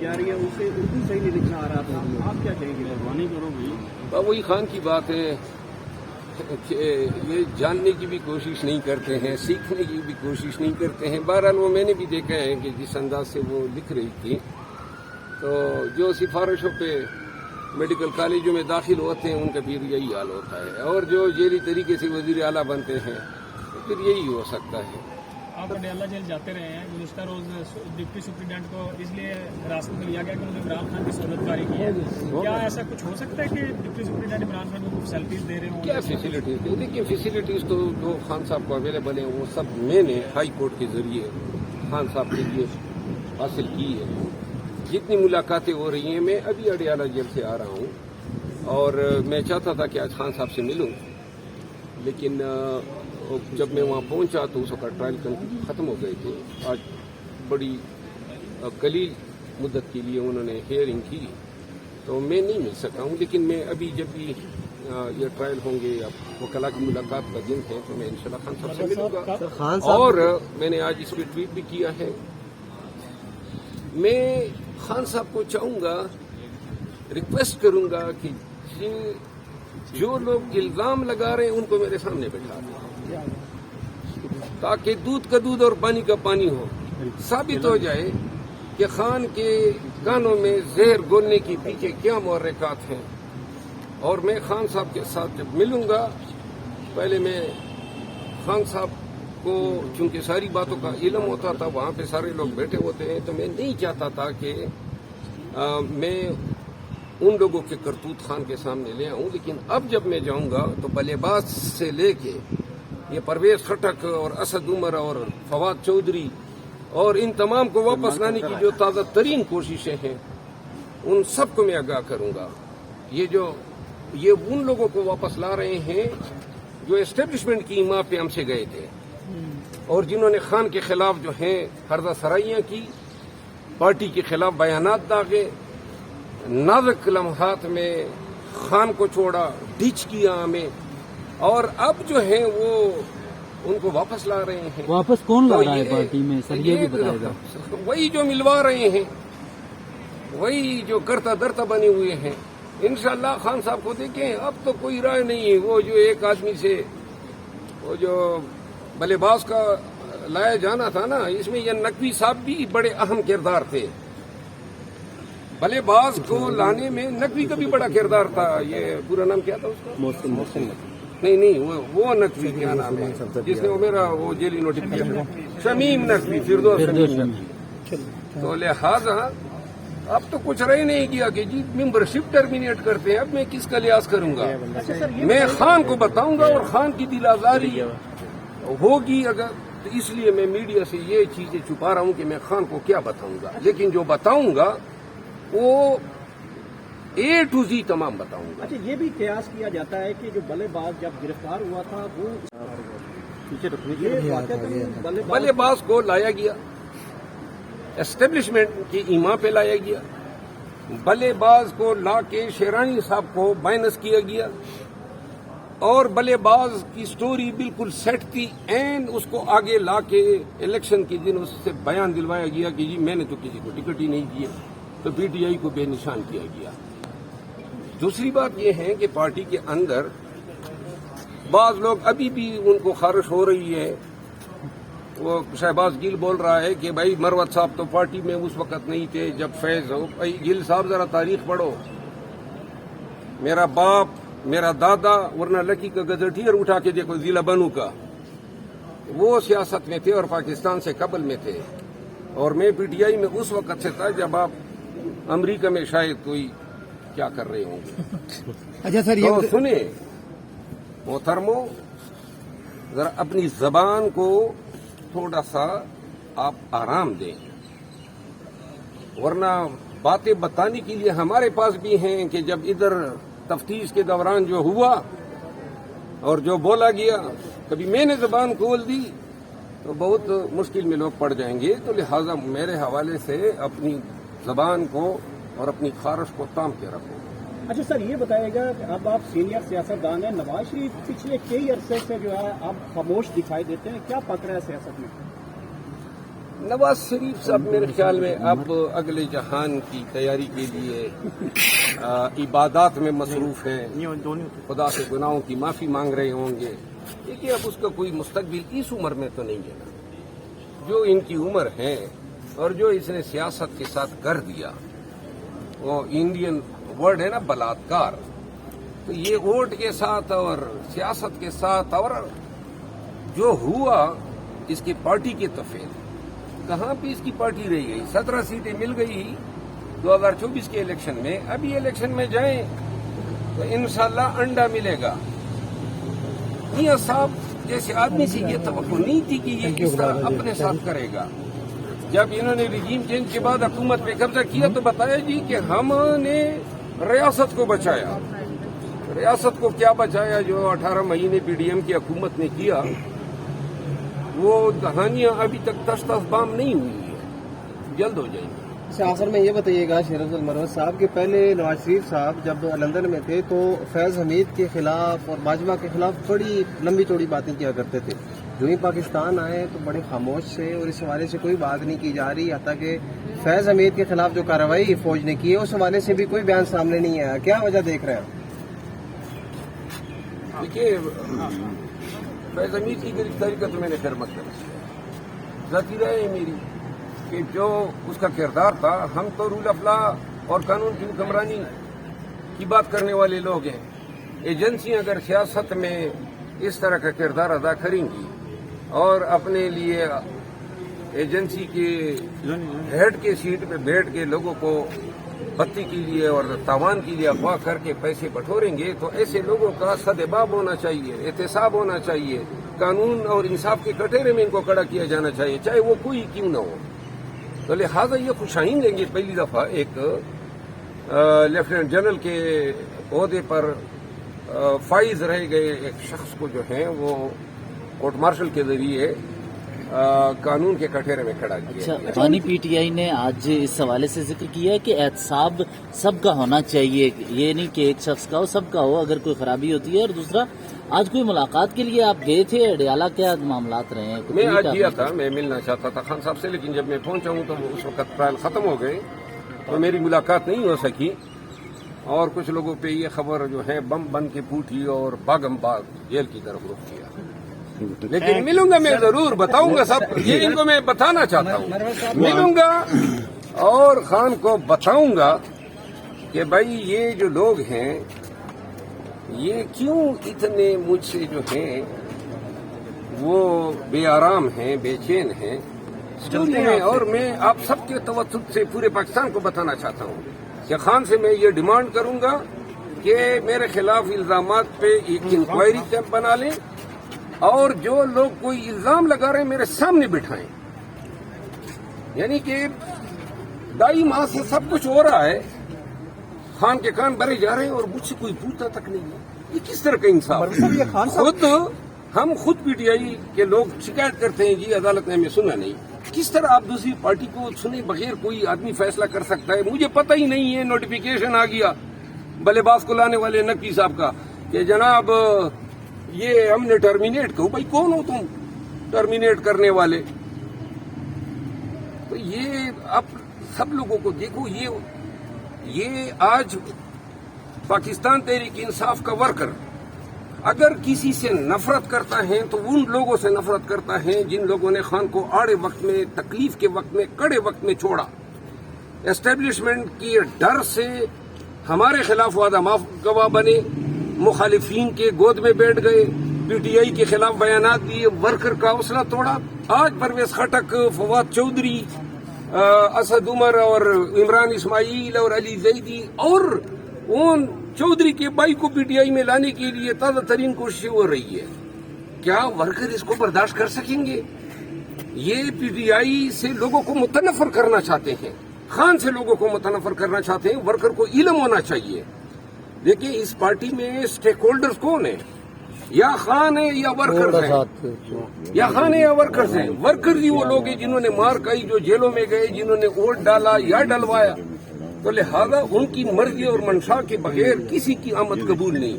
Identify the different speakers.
Speaker 1: جا رہی ہے اسے اردو صحیح نہیں لکھنا آ رہا تھا، آپ کیا کہیں گے؟ مہربانی کرو بھائی.
Speaker 2: وہی خان کی بات ہے کہ یہ جاننے کی بھی کوشش نہیں کرتے ہیں، سیکھنے کی بھی کوشش نہیں کرتے ہیں. بہرحال وہ میں نے بھی دیکھا ہے کہ جس انداز سے وہ لکھ رہی تھی، تو جو سفارشوں پہ میڈیکل کالجوں میں داخل ہوتے ہیں ان کا پھر یہی حال ہوتا ہے، اور جو ذیلی طریقے سے وزیر اعلیٰ بنتے ہیں تو پھر یہی ہو سکتا ہے.
Speaker 3: آپ پٹیالہ جیل جاتے رہے ہیں، گزشتہ روز ڈپٹی سپرنٹینڈنٹ کو اس لیے حراست میں لیا گیا کہ انہوں نے عمران خان کی سہولت کاری کی ہے. کیا ایسا کچھ ہو سکتا ہے کہ ڈپٹی سپرنٹینڈنٹ عمران خان کو فیسلٹیز دے رہے ہوں؟
Speaker 2: کیا فیسلٹیز؟ دیکھیے فیسلٹیز تو جو خان صاحب کو اویلیبل ہیں وہ سب میں نے ہائی کورٹ کے ذریعے خان صاحب کے لیے حاصل کی ہے. جتنی ملاقاتیں ہو رہی ہیں، میں ابھی اڈیالہ جیل سے آ رہا ہوں اور میں چاہتا تھا کہ آج خان صاحب سے ملوں، لیکن جب میں وہاں پہنچا تو اس وقت ٹرائل ختم ہو گئے تھے. آج بڑی قلیل مدت کے لیے انہوں نے ہیئرنگ کی تو میں نہیں مل سکا ہوں، لیکن میں ابھی جب بھی یہ ٹرائل ہوں گے یا وکلاء کی ملاقات کا دن ہے تو میں انشاءاللہ خان صاحب سے ملوں گا. اور میں نے آج اس پہ ٹویٹ بھی کیا ہے. میں خان صاحب کو چاہوں گا، ریکویسٹ کروں گا کہ جو لوگ الزام لگا رہے ہیں ان کو میرے سامنے بٹھا دیں تاکہ دودھ کا دودھ اور پانی کا پانی ہو. ثابت ہو جائے کہ خان کے کانوں میں زہر گھولنے کے پیچھے کیا محرکات ہیں. اور میں خان صاحب کے ساتھ جب ملوں گا، پہلے میں خان صاحب کو چونکہ ساری باتوں کا علم ہوتا تھا، وہاں پہ سارے لوگ بیٹھے ہوتے ہیں، تو میں نہیں چاہتا تھا کہ میں ان لوگوں کے کرتوت خان کے سامنے لے آؤں. لیکن اب جب میں جاؤں گا تو بلے باز سے لے کے یہ پرویز خٹک اور اسد عمر اور فواد چودھری اور ان تمام کو واپس لانے کی جو تازہ ترین کوششیں ہیں ان سب کو میں آگاہ کروں گا. یہ ان لوگوں کو واپس لا رہے ہیں جو اسٹیبلشمنٹ کی ایما پہ ہم سے گئے تھے اور جنہوں نے خان کے خلاف جو ہیں ہردہ سرائیاں کی، پارٹی کے خلاف بیانات داغے، نازک لمحات میں خان کو چھوڑا، ڈچ کیا ہمیں، اور اب جو ہیں وہ ان کو واپس لا رہے ہیں.
Speaker 4: واپس کون لا رہا ہے پارٹی میں سر، یہ بھی بتائے گا؟
Speaker 2: وہی جو ملوا رہے ہیں، وہی جو کرتا درتا بنے ہوئے ہیں. انشاءاللہ خان صاحب کو دیکھیں، اب تو کوئی رائے نہیں ہے. وہ جو ایک آدمی سے وہ جو بلے باز کا لایا جانا تھا نا، اس میں یہ نقوی صاحب بھی بڑے اہم کردار تھے. بلے باز کو لانے میں نقوی کا بھی بڑا کردار تھا. یہ پورا نام کیا تھا اس کا؟ محسن. نہیں وہ نقوی کیا نام ہے جس نے وہ میرا وہ جیلی نوٹیفکیشن، شمیم نقوی، فردوس شمیم نقوی. تو لہذا اب تو کچھ رہ نہیں گیا کہ جی ممبرشپ ٹرمینیٹ کرتے ہیں. اب میں کس کا لحاظ کروں گا؟ میں خان کو بتاؤں گا اور خان کی دل آزاری ہوگی اگر، تو اس لیے میں میڈیا سے یہ چیزیں چھپا رہا ہوں کہ میں خان کو کیا بتاؤں گا. لیکن جو بتاؤں گا وہ A to Z تمام بتاؤں گا.
Speaker 1: اچھا، یہ بھی قیاس کیا جاتا ہے کہ جو بلے باز جب گرفتار ہوا تھا وہ
Speaker 2: بلے باز کو لایا گیا، اسٹیبلشمنٹ کی ایما پہ لایا گیا. بلے باز کو لا کے شیرانی صاحب کو مائنس کیا گیا اور بلے باز کی سٹوری بالکل سیٹ تھی. اینڈ اس کو آگے لا کے الیکشن کے دن اس سے بیان دلوایا گیا کہ جی میں نے تو کسی کو ٹکٹ ہی نہیں دیے، تو پی ٹی آئی کو بے نشان کیا گیا. دوسری بات یہ ہے کہ پارٹی کے اندر بعض لوگ ابھی بھی ان کو خارش ہو رہی ہے. وہ شہباز گل بول رہا ہے کہ بھائی مروت صاحب تو پارٹی میں اس وقت نہیں تھے جب فیض ہو. بھائی گل صاحب ذرا تاریخ پڑھو. میرا باپ، میرا دادا، ورنہ لکی کا گزٹیئر اٹھا کے دیکھو ضلع بنو کا، وہ سیاست میں تھے اور پاکستان سے قبل میں تھے. اور میں پی ٹی آئی میں اس وقت سے تھا جب آپ امریکہ میں شاید کوئی کیا کر رہے ہوں گے.
Speaker 4: اچھا سر،
Speaker 2: تو سنیں محترمو، ذرا اپنی زبان کو تھوڑا سا آپ آرام دیں، ورنہ باتیں بتانے کے لیے ہمارے پاس بھی ہیں کہ جب ادھر تفتیش کے دوران جو ہوا اور جو بولا گیا، کبھی میں نے زبان کھول دی تو بہت مشکل میں لوگ پڑ جائیں گے. تو لہذا میرے حوالے سے اپنی زبان کو اور اپنی خارش کو تام کے رکھو.
Speaker 1: اچھا سر، یہ بتائیے گا کہ اب آپ سینئر سیاستدان ہیں، نواز شریف پچھلے کئی عرصے سے جو ہے آپ خاموش دکھائی دیتے ہیں، کیا پک رہا ہے سیاست میں؟
Speaker 2: نواز شریف صاحب میرے خیال میں اب اگلے جہان کی تیاری کے لیے عبادات میں مصروف ہیں، خدا سے گناہوں کی معافی مانگ رہے ہوں گے، دیکھیے اب اس کا کوئی مستقبل اس عمر میں تو نہیں ہے نا، جو ان کی عمر ہے اور جو اس نے سیاست کے ساتھ کر دیا، وہ انڈین ورڈ ہے نا بلاತ್ಕಾರ، تو یہ ووٹ کے ساتھ اور سیاست کے ساتھ اور جو ہوا اس کی پارٹی کے تفیل، کہاں پہ اس کی پارٹی رہ گئی؟ 17 سیٹیں مل گئی 2024 کے الیکشن میں، ابھی الیکشن میں جائیں تو انشاءاللہ انڈا ملے گا۔ میاں صاحب جیسے آدمی سے یہ توقع نہیں تھی کہ یہ اس طرح اپنے ساتھ کرے گا۔ جب انہوں نے رجیم چینج کے بعد حکومت پہ قبضہ کیا تو بتایا جی کہ ہم نے ریاست کو بچایا۔ ریاست کو کیا بچایا؟ جو 18 مہینے پی ڈی ایم کی حکومت نے کیا، وہ کہانیاں ابھی تک تش تش بام نہیں ہوئی ہے، جلد ہو جائیں گی۔
Speaker 1: آخر میں یہ بتائیے گا شیر افضل مروت صاحب کہ پہلے نواز شریف صاحب جب لندن میں تھے تو فیض حمید کے خلاف اور باجوہ کے خلاف بڑی لمبی چوڑی باتیں کیا کرتے تھے، جو ہی پاکستان آئے تو بڑے خاموش تھے اور اس حوالے سے کوئی بات نہیں کی جا رہی، حتیٰ کہ فیض حمید کے خلاف جو کارروائی فوج نے کی ہے اس حوالے سے بھی کوئی بیان سامنے نہیں آیا، کیا وجہ دیکھ رہے ہیں؟
Speaker 2: دیکھیے فیض حمید کی گرفتاری کا تو میں نے خیر مقدم ذاتی رائے ہے میری کہ جو اس کا کردار تھا، ہم تو رول آف لا اور قانون کی حکمرانی کی بات کرنے والے لوگ ہیں۔ ایجنسیاں اگر سیاست میں اس طرح کا کردار ادا کریں گی اور اپنے لیے ایجنسی کے ہیڈ کے سیٹ پہ بیٹھ کے لوگوں کو بتی کے لیے اور تاوان کے لیے اغوا کر کے پیسے بٹوریں گے تو ایسے لوگوں کا سدباب ہونا چاہیے، احتساب ہونا چاہیے، قانون اور انصاف کے کٹہرے میں ان کو کھڑا کیا جانا چاہیے، چاہے وہ کوئی کیوں نہ ہو۔ تو لہٰذا یہ خوشائن لیں گے پہلی دفعہ ایک لیفٹیننٹ جنرل کے عہدے پر فائز رہ گئے ایک شخص کو جو ہے وہ کورٹ مارشل کے ذریعے قانون کے کٹہرے میں کھڑا کیا۔
Speaker 5: اچھا، بانی پی ٹی آئی نے آج اس حوالے سے ذکر کیا ہے کہ احتساب سب کا ہونا چاہیے، یہ نہیں کہ ایک شخص کا ہو، سب کا ہو اگر کوئی خرابی ہوتی ہے۔ اور دوسرا، آج کوئی ملاقات کے لیے آپ گئے تھے اڈیالہ، کیا معاملات رہے ہیں؟
Speaker 2: میں آج گیا تھا، میں ملنا چاہتا تھا خان صاحب سے، لیکن جب میں پہنچا ہوں تو اس وقت ٹرائل ختم ہو گئے تو میری ملاقات نہیں ہو سکی، اور کچھ لوگوں پہ یہ خبر جو ہے بم بن کے پھوٹی اور باغم باغ جیل کی طرف رخ کیا۔ لیکن ملوں گا، میں ضرور بتاؤں گا، سب یہ ان کو میں بتانا چاہتا ہوں، ملوں گا اور خان کو بتاؤں گا کہ بھائی یہ جو لوگ ہیں یہ کیوں اتنے مجھ سے جو ہیں وہ بے آرام ہیں، بے چین ہیں، اور میں آپ سب کے توسط سے پورے پاکستان کو بتانا چاہتا ہوں کہ خان سے میں یہ ڈیمانڈ کروں گا کہ میرے خلاف الزامات پہ ایک انکوائری ٹیم بنا لیں، اور جو لوگ کوئی الزام لگا رہے ہیں میرے سامنے بٹھائیں۔ یعنی کہ 2.5 ماہ سے سب کچھ ہو رہا ہے، خان کے کان بھرے جا رہے ہیں اور مجھ سے کوئی پوچھتا تک نہیں ہے، یہ کس طرح کا انصاف؟ ہم خود پی ٹی آئی کے لوگ شکایت کرتے ہیں جی عدالت نے ہمیں سنا نہیں، کس طرح آپ دوسری پارٹی کو سنے بغیر کوئی آدمی فیصلہ کر سکتا ہے؟ مجھے پتہ ہی نہیں ہے، نوٹیفیکیشن آ گیا بلے باز کو لانے والے نقوی صاحب کا کہ جناب یہ ہم نے ٹرمینیٹ کرو۔ بھائی کون ہو تم ٹرمینیٹ کرنے والے؟ تو یہ اب سب لوگوں کو دیکھو، یہ آج پاکستان تحریک انصاف کا ورکر اگر کسی سے نفرت کرتا ہے تو ان لوگوں سے نفرت کرتا ہے جن لوگوں نے خان کو آڑے وقت میں، تکلیف کے وقت میں، کڑے وقت میں چھوڑا۔ اسٹیبلشمنٹ کے ڈر سے ہمارے خلاف وعدہ معاف گواہ بنے، مخالفین کے گود میں بیٹھ گئے، پی ٹی آئی کے خلاف بیانات دیے، ورکر کا حوصلہ توڑا۔ آج پرویز خٹک، فواد چودھری، اسد عمر اور عمران اسماعیل اور علی زیدی اور ان چودھری کے بھائی کو پی ٹی آئی میں لانے کے لیے تازہ ترین کوششیں ہو رہی ہے۔ کیا ورکر اس کو برداشت کر سکیں گے؟ یہ پی ٹی آئی سے لوگوں کو متنفر کرنا چاہتے ہیں، خان سے لوگوں کو متنفر کرنا چاہتے ہیں۔ ورکر کو علم ہونا چاہیے۔ دیکھیں اس پارٹی میں اسٹیک ہولڈرز کون ہیں؟ یا خان ہے یا ورکرز ہیں، یا خان ہے یا ورکرز ہیں۔ ورکرز ہی وہ لوگ ہیں جنہوں نے مار کھائی، جو جیلوں میں گئے، جنہوں نے ووٹ ڈالا یا ڈلوایا۔ تو لہذا ان کی مرضی اور منشا کے بغیر کسی کی آمد قبول نہیں۔